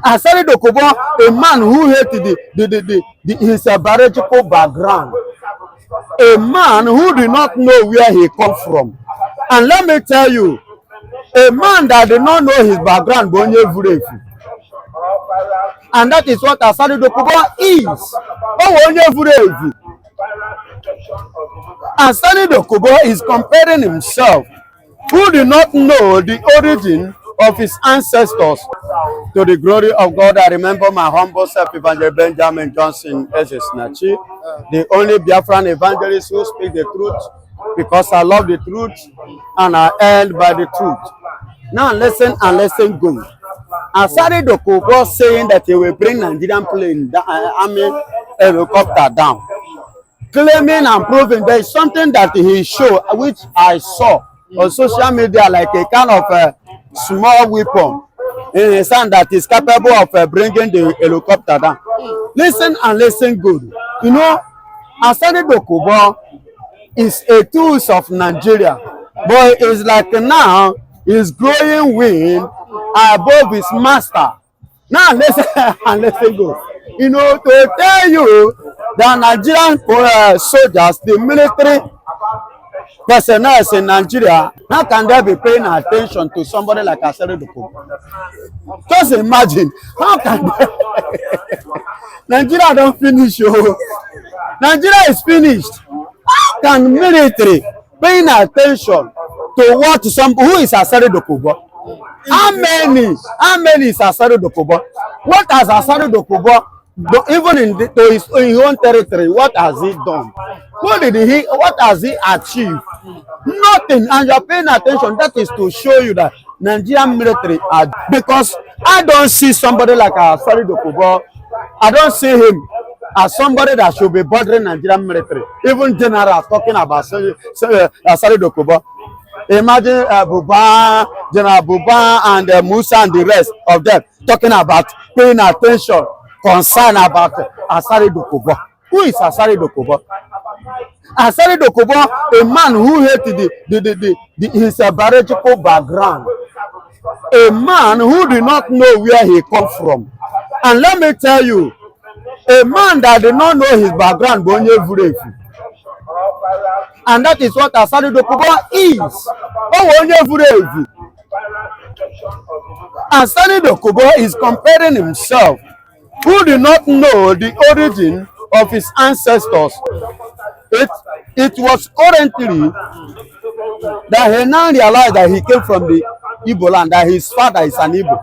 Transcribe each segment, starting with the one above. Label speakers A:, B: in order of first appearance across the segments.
A: Asari Dokubo, a man who hated his biological background, a man who did not know where he come from. And let me tell you, a man that did not know his background, and that is what Asari Dokubo is. Asari Dokubo is comparing himself, who did not know the origin of his ancestors, to the glory of God. I remember my humble self, Evangelist Benjamin Johnson Ezesnachi, the only Biafran evangelist who speak the truth, because I love the truth and I end by the truth. Now listen and listen good. Asari Dokubo saying that he will bring Nigerian plane, army helicopter down, claiming and proving there is something that he showed, which I saw on social media, like a kind of a small weapon in his hand that is capable of bringing the helicopter down. Listen and listen good. You know, Asari Dokubo is a tool of Nigeria, but it's like now he's growing wind above his master. Now listen and listen good. You know, to tell you that Nigerian soldiers, the military personnel in Nigeria, how can they be paying attention to somebody like Asari Dokubo? Just imagine, how can they? Nigeria don't finish, oh. Nigeria is finished. How can military paying attention to what who is Asari Dokubo? How many is Asari Dokubo? What has Asari Dokubo, even in his own territory, what has he done? What has he achieved? Nothing. And you're paying attention. That is to show you that Nigerian military are, because I don't see somebody like Asari Dokubo. I don't see him as somebody that should be bothering Nigerian military. Even general talking about Asari Dokubo. Imagine General Buba and Musa and the rest of them talking about paying attention, concern about Asari Dokubo. Who is Asari Dokubo? Asari Dokubo, a man who hated his biological background, a man who did not know where he come from. And let me tell you, a man that did not know his background, and that is what Asari Dokubo is. Asari Dokubo is comparing himself, who did not know the origin of his ancestors. It was currently that he now realized that he came from the Igbo land, that his father is an Igbo.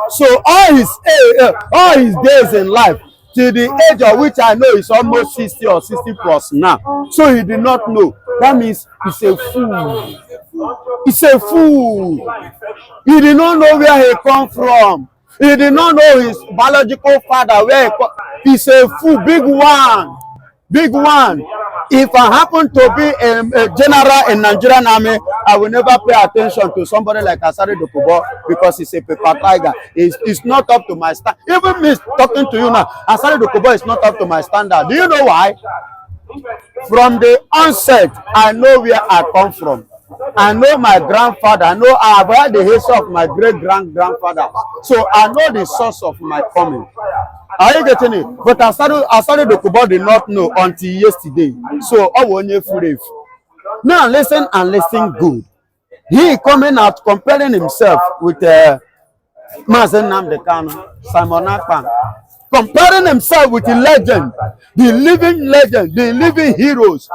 A: So all his days in life, till the age of which I know is almost 60 or 60 plus now. So he did not know. That means he's a fool. He's a fool. He did not know where he come from. He did not know his biological father, where he's a fool, big one. Big one. If I happen to be a general in Nigerian army, I will never pay attention to somebody like Asari Dokubo because he's a paper tiger. It's not up to my standard. Even me talking to you now, Asari Dokubo is not up to my standard. Do you know why? From the onset, I know where I come from. I know my grandfather. I know I've heard the history of my great-grandfather. So I know the source of my coming. Are you getting it? But Asari Dokubo did not know until yesterday. So now listen and listen good. He coming out comparing himself with Mazen Namdekano, Simon Akpan, comparing himself with the legend, the living legend, the living heroes,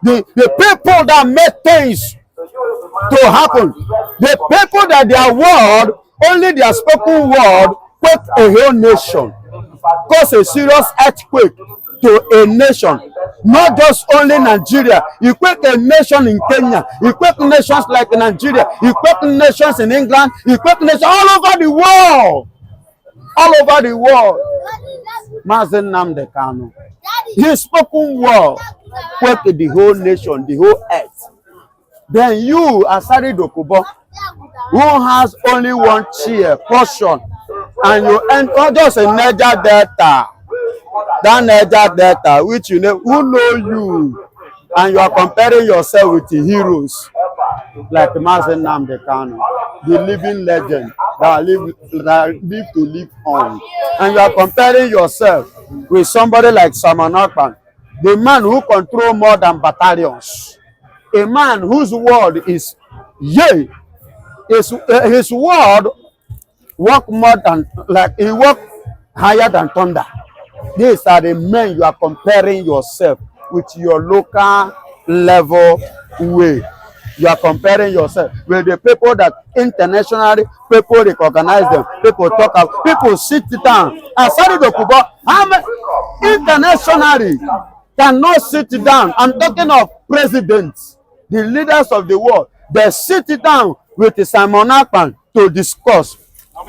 A: the people that made things to happen, the people that their word, only their spoken word, quake a whole nation, cause a serious earthquake to a nation, not just only Nigeria. You quake a nation in Kenya, you quake nations like Nigeria, you quake nations in England, you quake nations all over the world. All over the world. Mazen Namdekano. His spoken word quake the whole nation, the whole earth. Then you, Asari Dokubo, who has only one chair portion, and you enter just a Niger Delta, that Niger Delta, which you know, who know you, and you are comparing yourself with the heroes like Mazen Namdekano. the living legend that live to live on. And you are comparing yourself with somebody like Simon Akpan, the man who control more than battalions, a man whose word is yea. His word work more than, like, he work higher than thunder. These are the men you are comparing yourself with, your local level way. You are comparing yourself with the people that internationally people recognize them. People talk about, people sit down. Asari Dokubo, how many internationally cannot sit down? I'm talking of presidents, the leaders of the world. They sit down with Simon Akpan to discuss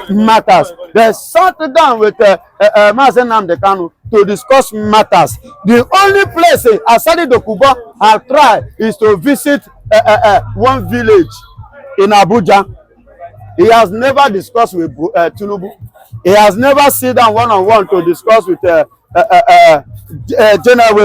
A: matters. They sat down with Mazen Namdekanu to discuss matters. The only place Asari Dokubo have tried is to visit one village in Abuja. He has never discussed with Tinubu. He has never sit down one-on-one to discuss with general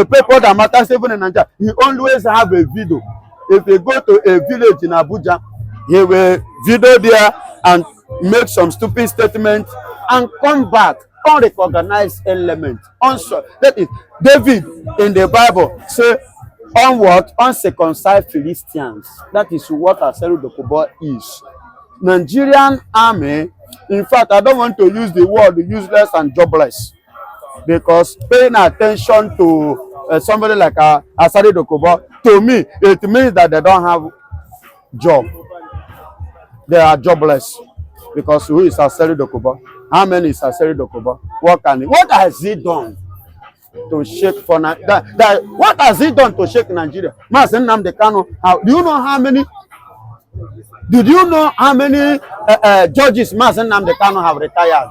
A: people that matters even in Nigeria. He always have a video. If you go to a village in Abuja, he will video there and make some stupid statement and come back unrecognized element. That is, David in the Bible say, on what? Uncircumcised Philistines. That is what Asari Dokubo is. Nigerian army, in fact, I don't want to use the word useless and jobless, because paying attention to somebody like Asari Dokubo, to me, it means that they don't have job. They are jobless. Because who is Asari Dokubo? How many is Asari Dokubo? What has he done to shake for what has he done to shake Nigeria? Mazen Namdekanu, do you know how many? Did you know how many judges Mazen Namdekanu have retired?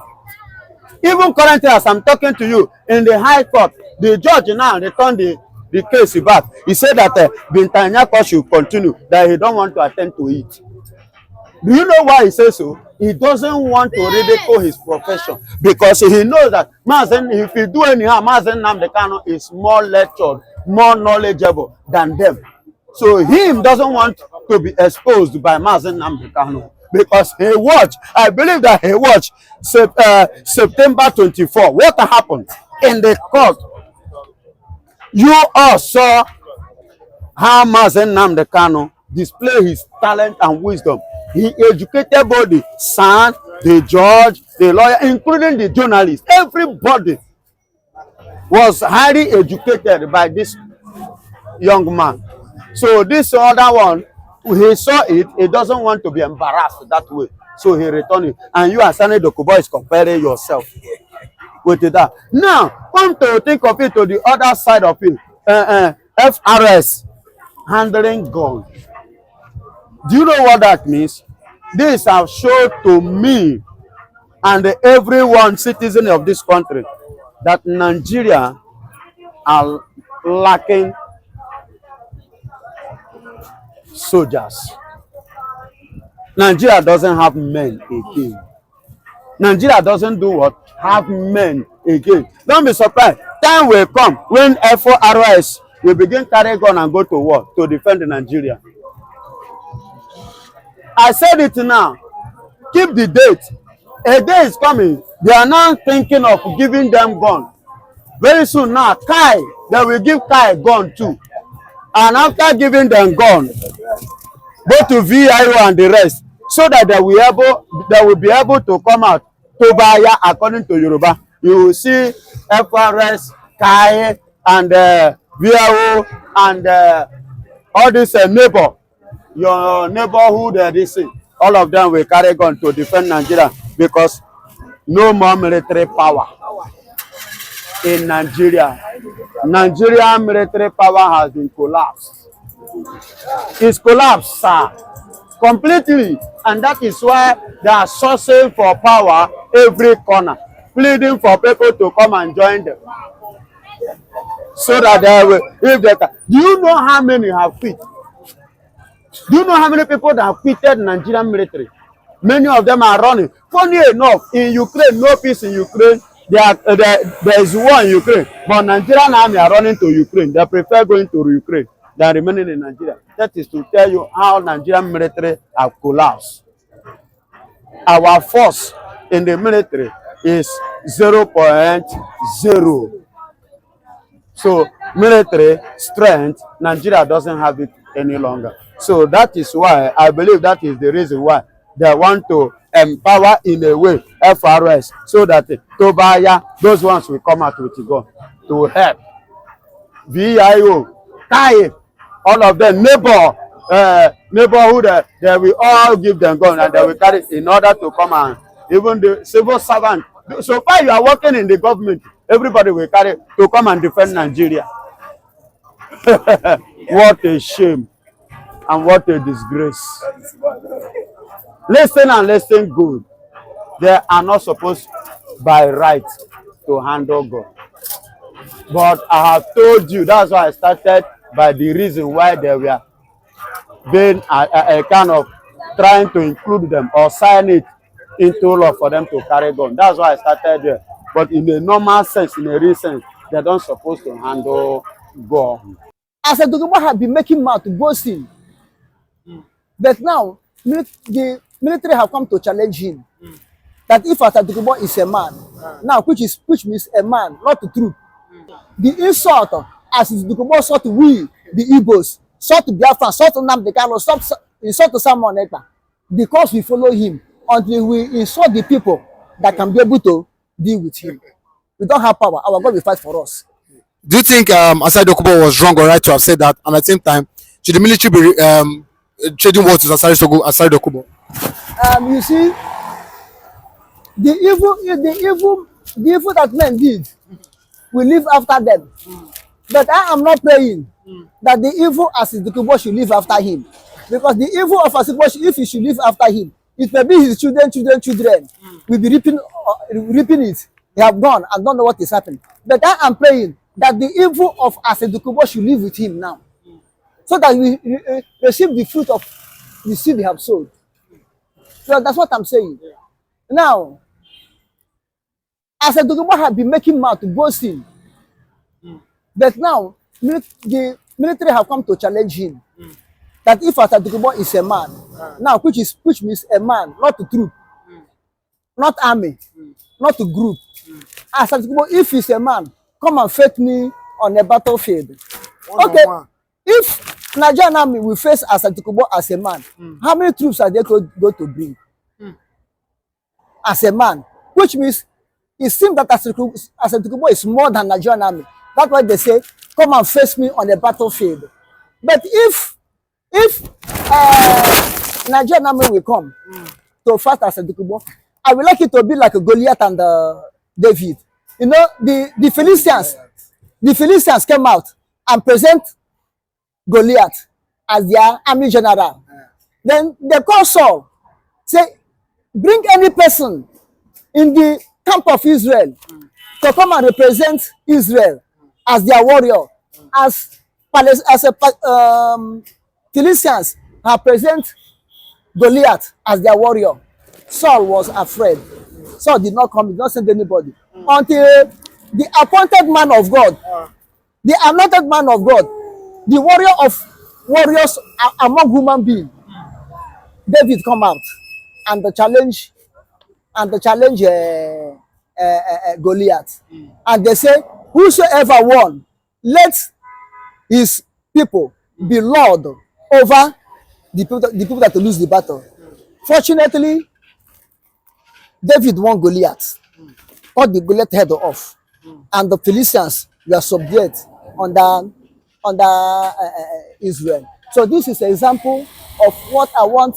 A: Even currently, as I'm talking to you, in the High Court, the judge now returned the case back. He said that Bintanyako should continue, that he don't want to attend to it. Do you know why he says so? He doesn't want to ridicule his profession, because he knows that Mazen, if he do anyhow, Mazen Namdekanu is more lectured, more knowledgeable than them. So him doesn't want to be exposed by Mazen Namdekanu, because he watched, I believe that he watched September 24. What happened in the court? You all saw how Mazen Namdekanu display his talent and wisdom. He educated body, son, the judge, the lawyer, including the journalist. Everybody was highly educated by this young man. So this other one, he saw it, he doesn't want to be embarrassed that way. So he returned it. And you, Asari Dokubo, is comparing yourself with that. Now, come to think of it to the other side of it. FRS, handling guns. Do you know what that means? This have shown to me and everyone citizen of this country that Nigeria are lacking soldiers. Nigeria doesn't have men again. Nigeria doesn't do what? Have men again. Don't be surprised. Time will come when FRS will begin carry gun and go to war to defend Nigeria. I said it now. Keep the date. A day is coming. They are now thinking of giving them gun. Very soon now, Kai, they will give Kai gun too. And after giving them gun, go to VIO and the rest, so that they will be able to come out to Baya according to Yoruba. You will see FRS, Kai, and VIO, and all this neighbor. Your neighborhood, all of them will carry gun to defend Nigeria, because no more military power in Nigeria. Nigerian military power has been collapsed. It's collapsed, sir, completely, and that is why they are sourcing for power every corner, pleading for people to come and join them, so that they will, if they can. Do you know how many have quit? Do you know how many people that have quitted Nigerian military? Many of them are running. Funny enough, in Ukraine, no peace in Ukraine. There is war in Ukraine, but Nigerian army are running to Ukraine. They prefer going to Ukraine than remaining in Nigeria. That is to tell you how Nigerian military have collapsed. our force in the military is 0.0. So military strength, Nigeria doesn't have it any longer. So that is why I believe that is the reason why they want to empower in a way FRS, so that Tobaya, those ones will come out with gun to help. VIO, TAI, all of them, neighborhood, they will all give them gun and they will carry it in order to come and even the civil servant. So far you are working in the government, everybody will carry to come and defend Nigeria. What a shame and what a disgrace. Listen and listen good. They are not supposed by right to handle God. But I have told you, that's why I started by the reason why they were being a kind of trying to include them or sign it into law for them to carry gun. That's why I started there. But in a normal sense, in a real sense, they don't supposed to handle gun.
B: As a Dokubo have been making mouth boasting, but now the military have come to challenge him. That if Asa Dokubo is a man, now which means a man, not the truth. The insult as Dokubo sought we, the Igbos, sought to Biafra, sought to Namdekano, insult to someone else, because we follow him until we insult the people that can be able to deal with him. We don't have power. Our God will fight for us.
C: Do you think Asari Dokubo was wrong or right to have said that? And at the same time, should the military be trading words with Asari Dokubo?
B: You see, the evil that men did, we live after them. But I am not praying that the evil as Dokubo should live after him, because the evil of Asari, if he should live after him, it may be his children will be reaping it. They have gone and don't know what is happening. But I am praying that the evil of Asari Dokubo should live with him now, so that we receive the fruit of the seed we have sowed. So that's what I'm saying. Now, Asari Dokubo have been making mouth boasting, but now the military have come to challenge him. That if Asari Dokubo is a man, now which means a man, not the troop, not army, not a group. Asari Dokubo, if he's a man, come and fight me on a battlefield. Okay, if Nigerian army will face Asari Dokubo as a man, how many troops are they going to bring? As a man, which means it seems that Asari Dokubo is more than Nigerian army. That's why they say, come and face me on a battlefield. But if Nigerian army will come to fight Asari Dokubo, I would like it to be like a Goliath and David. You know, the Philistines came out and present Goliath as their army general. Then they call Saul, say, bring any person in the camp of Israel to come and represent Israel as their warrior, as Philistines have present Goliath as their warrior. Saul was afraid. Saul did not come, he did not send anybody. Until the appointed man of God, the anointed man of God, the warrior of warriors among human beings, David come out and the challenge Goliath. And they say, whosoever won, let his people be lord over the people that lose the battle. Fortunately, David won Goliath, cut the Goliath head off, and the Philistines were subdued under Israel. So this is an example of what I want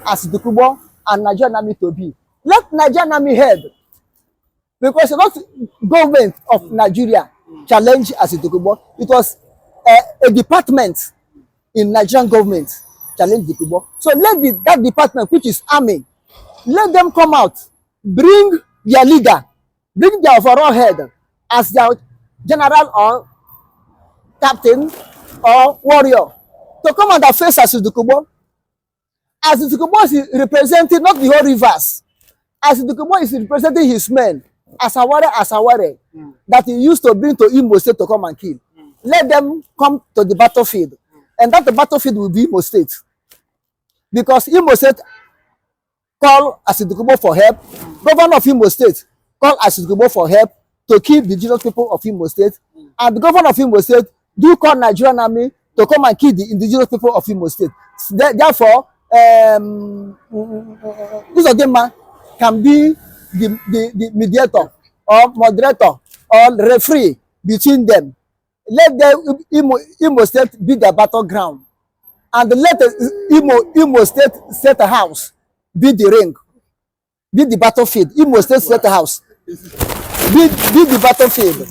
B: as Dokubo and Nigerian army to be. Let Nigerian army head, because not government of Nigeria challenge as Dokubo. It was a department in Nigerian government challenge Dokubo. So let that department, which is army, let them come out, bring their leader, bring their overall head as their general or captain or warrior to come and face as Dokubo. As Dokubo is representing not the whole rivers, as Dokubo is representing his men, Asaware, that he used to bring to Imo State to come and kill. Let them come to the battlefield, and that the battlefield will be Imo State, because Imo State call Asari for help. Governor of Imo State call Asari for help to kill the indigenous people of Imo State. And the governor of Imo State do call Nigerian army to come and kill the indigenous people of Imo State. Therefore, this Odema can be the mediator or moderator or referee between them. Let the Imo State be the battleground, and let the Imo State house be the ring, be the battlefield. Imo State house be the battlefield.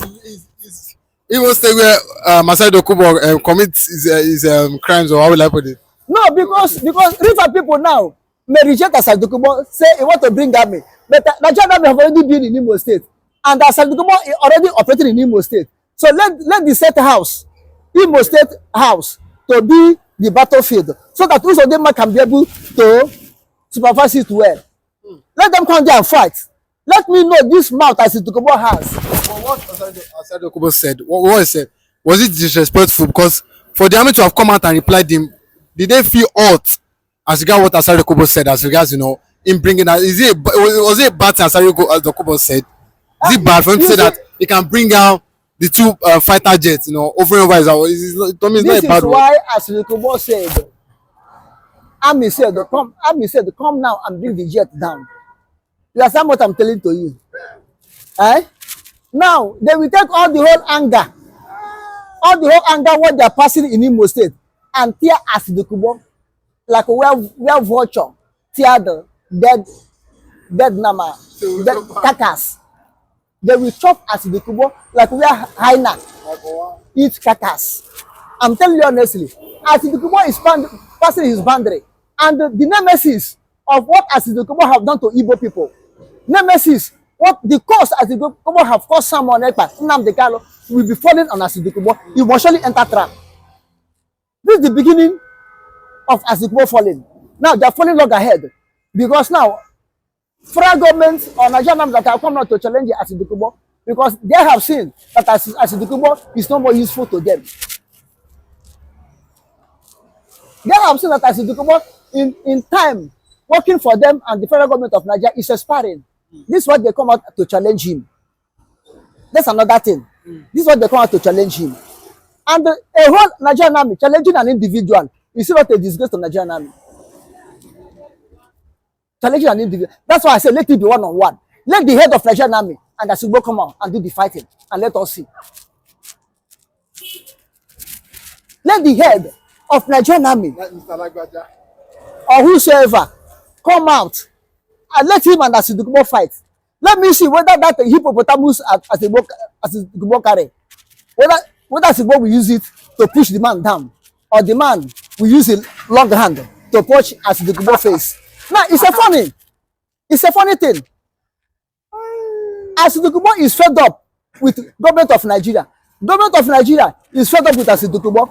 C: Imo State where Asari Dokubo commits his crimes, or how will I put it?
B: No, because river people now may reject Asari Dokubo, say he want to bring army, but Nigerian army have already been in Imo State, and Asari Dokubo already operating in Imo State. So let the state house, Imo State house, to be the battlefield, so that those of them can be able to supervise it well. Let them come there and fight. Let me know this mouth as Dokubo has.
C: But what Asari Dokubo said, what he said, was it disrespectful? Because for the army to have come out and replied him, did they feel hurt as regards what Asari Dokubo said, as regards, in bringing out, was it a bad thing Asari Dokubo said? Is it bad for him to say that he can bring out the two fighter jets, over and over? It's not a bad
B: This is why Asari Dokubo said, Army said, come now and bring the jet down. You understand what I'm telling to you? Now, they will take all the whole anger what they are passing in Imo State, and tear Asari Dokubo like where vulture tear the dead nama, dead carcass. They will chop Asari Dokubo like where hyena eat carcass. I'm telling you honestly, Asari Dokubo is passing his boundary, and the nemesis of what Asari Dokubo have done to Igbo people, nemesis, what the cause Asari Dokubo have caused someone else, Nnamdi Kanu, will be falling on Asari Dokubo. You must surely enter trap. This is the beginning of Asari Dokubo falling. Now they are falling log ahead, because now federal government or Nigerian that have come out to challenge Asari Dokubo, because they have seen that Asari Dokubo is no more useful to them. They have seen that Asari Dokubo in time working for them and the federal government of Nigeria is expiring. This is what they come out to challenge him. That's another thing. This is what they come out to challenge him. And a whole Nigerian army challenging an individual is not a disgrace to Nigerian army. Challenging an individual. That's why I say let it be one-on-one. Let the head of Nigerian army and Asari Dokubo come out and do the fighting, and let us see. Let the head of Nigerian army or whosoever come out and let him and Asari Dokubo fight. Let me see whether that hippopotamus Asari Dokubo carry, whether Asari Dokubo will use it to push the man down, or the man will use a long hand to punch Asari Dokubo face. Now it's a funny thing. Asari Dokubo is fed up with government of Nigeria. Government of Nigeria is fed up with Asari Dokubo.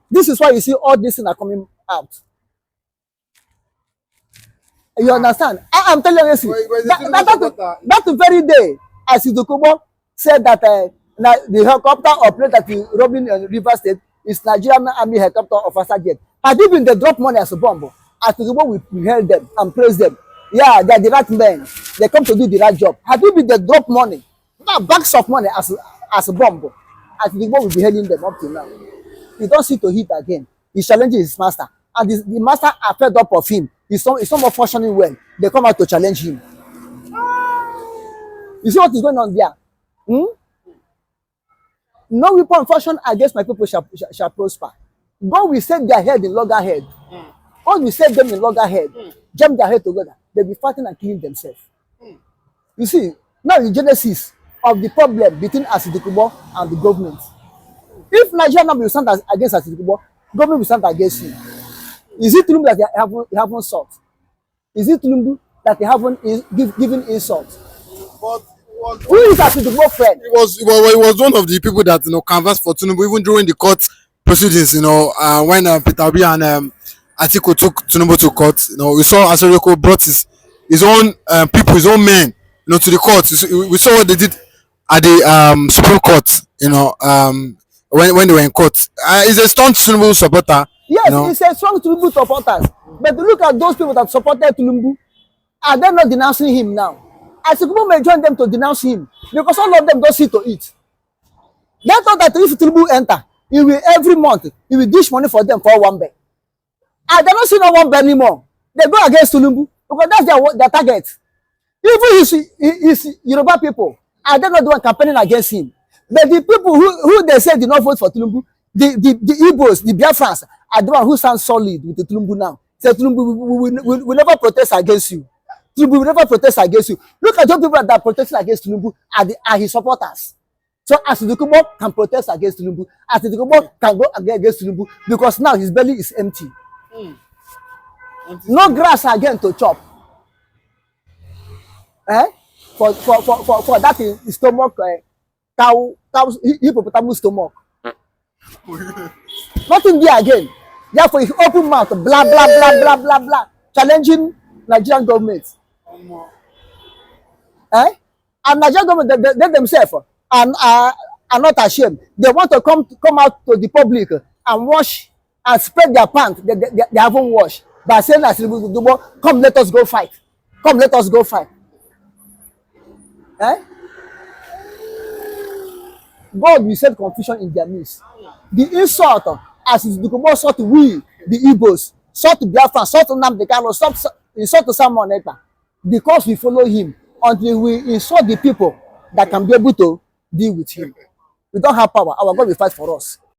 B: This is why you see all these things are coming out. You understand? I'm telling you, that very day, Asari Dokubo said that the helicopter operated at the Robin River State is Nigerian Army helicopter of Asari. Had it been they drop money as a bomb, Asari Dokubo will hail them and praise them. Yeah, they're the right men. They come to do the right job. Had it been they drop money, not bags of money as a bomb, Asari Dokubo will be hailing them up to now. He don't see to hit again. He's challenging his master, and the master are fed up of him. He's not more functioning well. They come out to challenge him. You see what is going on there? No weapon fashioned against my people shall prosper. God will set their head in loggerhead. God will set them in loggerhead. Jam their head together. They'll be fighting and killing themselves. You see, now the genesis of the problem between Asari Dokubo and the government. If Nigeria will stand against Asari Dokubo, government will stand against him. Is it Tulumbu that they haven't sought? Is it Tulumbu that they haven't given insult? Who is Asari Dokubo friend?
C: He was one of the people that canvassed for Tinubu even during the court proceedings. When Peter Obi and Atiku took Tinubu to court. We saw Asari Dokubo brought his own people, his own men, to the court. We saw what they did at the Supreme Court. When they were in court. He's a strong Tinubu supporter.
B: Yes, he's a strong Tinubu supporter. But look at those people that supported Tinubu. Are they not denouncing him now? As people may join them to denounce him because all of them don't see to it. They thought that if Tinubu enter, he will every month he will dish money for them for one bed. And they're not seeing no one bed anymore. They go against Tinubu because that's their target. Even his Yoruba people, are they not the one campaigning against him? But the people who they say did not vote for Tinubu, the Igbos, the Biafrans, are the one who stand solid with the Tinubu now. Say Tinubu, we never protest against you. Tinubu will never protest against you. Look at those people that are protesting against Tinubu are his supporters. So as Dokubo can protest against Tinubu, as Dokubo can go against Tinubu, because now his belly is empty. No grass again to chop. Eh? For that his stomach, cow hippopotamus stomach. Nothing there again. Therefore, he open mouth, blah blah blah blah blah blah, challenging Nigerian government. Eh? And Nigerian government, they themselves are not ashamed. They want to come out to the public and wash and spread their pants. They haven't washed by saying, "As come, let us go fight. Come, let us go fight." Eh? God will set confusion in their midst. The insult, as is Dokubo sought we, the Igbos, sought to Biafra, sought to Nnamdi Kanu, insult to Simon Ekpa, because we follow him until we insult the people that can be able to deal with him. We don't have power. Our God will fight for us.